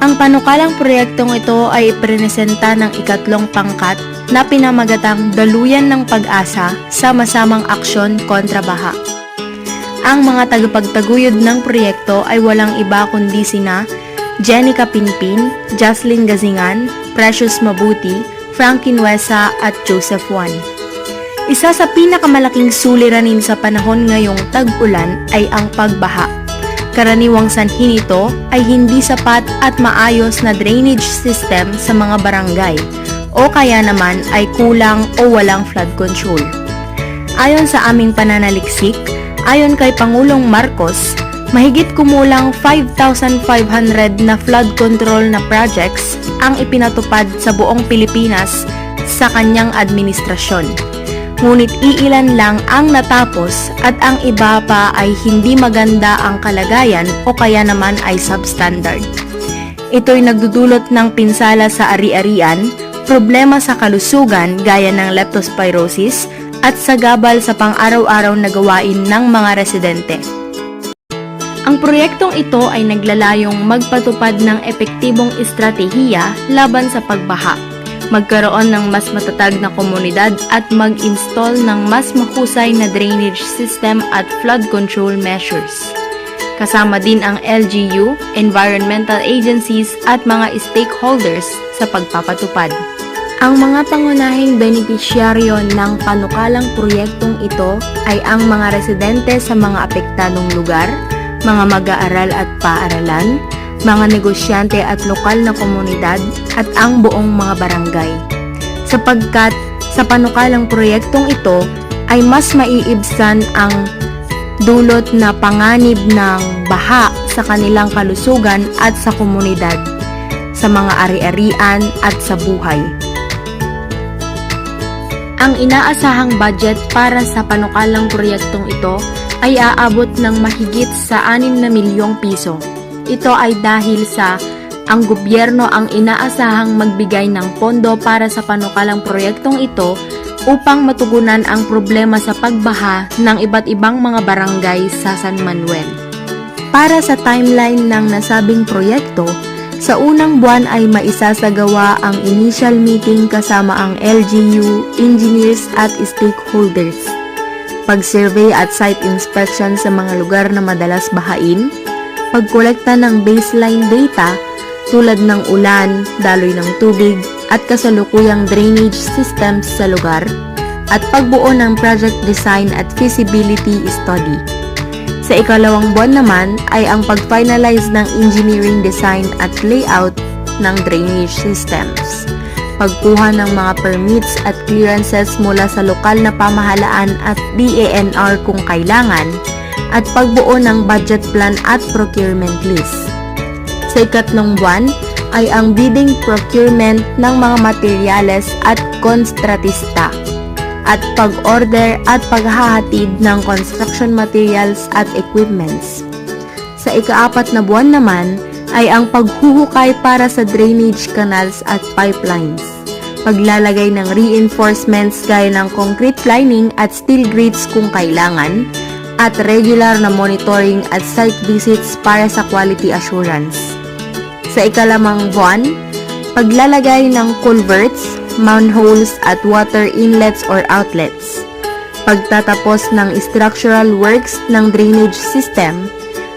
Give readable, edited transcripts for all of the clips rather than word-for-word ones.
Ang panukalang proyektong ito ay ipresenta ng ikatlong pangkat na pinamagatang Daluyan ng Pag-asa, Sama-samang Aksyon kontra Baha. Ang mga tagapagtaguyod ng proyekto ay walang iba kundi sina Jenica Pinpin, Jocelyn Gazingan, Precious Mabuti, Frankie Nuesa at Joseph Juan. Isa sa pinakamalaking suliranin sa panahon ngayong tag-ulan ay ang pagbaha. Karaniwang sanhi nito ay hindi sapat at maayos na drainage system sa mga barangay o kaya naman ay kulang o walang flood control. Ayon sa aming pananaliksik, ayon kay Pangulong Marcos, mahigit kumulang 5,500 na flood control na projects ang ipinatupad sa buong Pilipinas sa kanyang administrasyon. Ngunit iilan lang ang natapos at ang iba pa ay hindi maganda ang kalagayan o kaya naman ay substandard. Ito'y nagdudulot ng pinsala sa ari-arian, problema sa kalusugan gaya ng leptospirosis at sagabal sa pang-araw-araw na gawain ng mga residente. Ang proyektong ito ay naglalayong magpatupad ng epektibong estratehiya laban sa pagbaha, magkaroon ng mas matatag na komunidad at mag-install ng mas mahusay na drainage system at flood control measures. Kasama din ang LGU, environmental agencies at mga stakeholders sa pagpapatupad. Ang mga pangunahing benepisyaryo ng panukalang proyektong ito ay ang mga residente sa mga apektadong lugar, mga mag-aaral at paaralan, mga negosyante at lokal na komunidad at ang buong mga barangay. Sapagkat sa panukalang proyektong ito ay mas maiibsan ang dulot na panganib ng baha sa kanilang kalusugan at sa komunidad, sa mga ari-arian at sa buhay. Ang inaasahang budget para sa panukalang proyektong ito ay aabot ng mahigit sa 6 na milyong piso. Ito ay dahil sa ang gobyerno ang inaasahang magbigay ng pondo para sa panukalang proyektong ito upang matugunan ang problema sa pagbaha ng iba't ibang mga barangay sa San Manuel. Para sa timeline ng nasabing proyekto, sa unang buwan ay maisasagawa ang initial meeting kasama ang LGU, engineers at stakeholders, pag-survey at site inspection sa mga lugar na madalas bahain, pagkolekta ng baseline data tulad ng ulan, daloy ng tubig at kasalukuyang drainage systems sa lugar, at pagbuo ng project design at feasibility study. Sa ikalawang buwan naman ay ang pag-finalize ng engineering design at layout ng drainage systems, pagkuha ng mga permits at clearances mula sa lokal na pamahalaan at DENR kung kailangan, at pagbuo ng budget plan at procurement list. Sa ikatlong buwan ay ang bidding procurement ng mga materyales at konstratista, at pag-order at paghahatid ng construction materials at equipments. Sa ika-4 na buwan naman ay ang paghuhukay para sa drainage canals at pipelines, paglalagay ng reinforcements gaya ng concrete lining at steel grids kung kailangan, at regular na monitoring at site visits para sa quality assurance. Sa ika-5 buwan, paglalagay ng culverts, manholes at water inlets or outlets, pagtatapos ng structural works ng drainage system,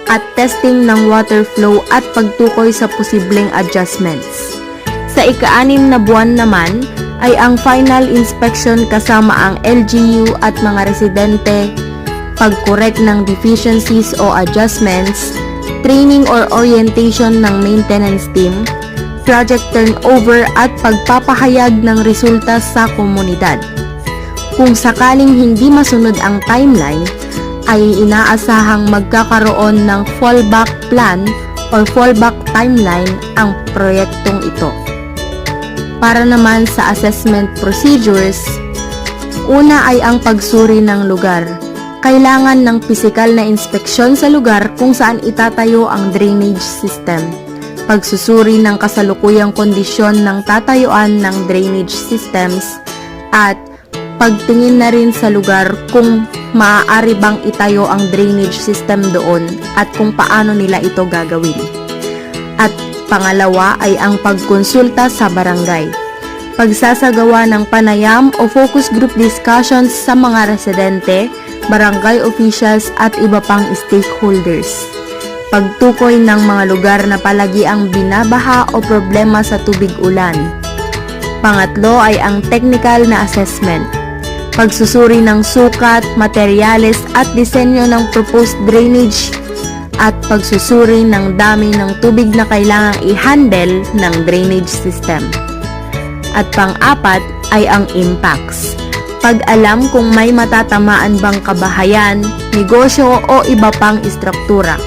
at testing ng water flow at pagtukoy sa posibleng adjustments. Sa ika-6 na buwan naman ay ang final inspection kasama ang LGU at mga residente, pag-correct ng deficiencies o adjustments, training or orientation ng maintenance team, project turnover at pagpapahayag ng resulta sa komunidad. Kung sakaling hindi masunod ang timeline, ay inaasahang magkakaroon ng fallback plan or fallback timeline ang proyektong ito. Para naman sa assessment procedures, una ay ang pagsuri ng lugar. Kailangan ng pisikal na inspeksyon sa lugar kung saan itatayo ang drainage system, pagsusuri ng kasalukuyang kondisyon ng tatayuan ng drainage systems, at pagtingin na rin sa lugar kung maaari bang itayo ang drainage system doon at kung paano nila ito gagawin. At Pangalawa ay ang pagkonsulta sa barangay. Pagsasagawa ng panayam o focus group discussions sa mga residente, barangay officials at iba pang stakeholders. Pagtukoy ng mga lugar na palagi ang binabaha o problema sa tubig ulan. Pangatlo ay ang technical na assessment. Pagsusuri ng sukat, materyales at disenyo ng proposed drainage at pagsusuri ng dami ng tubig na kailangang i-handle ng drainage system. At pang-apat ay ang impacts. Pag-alam kung may matatamaan bang kabahayan, negosyo o iba pang istruktura.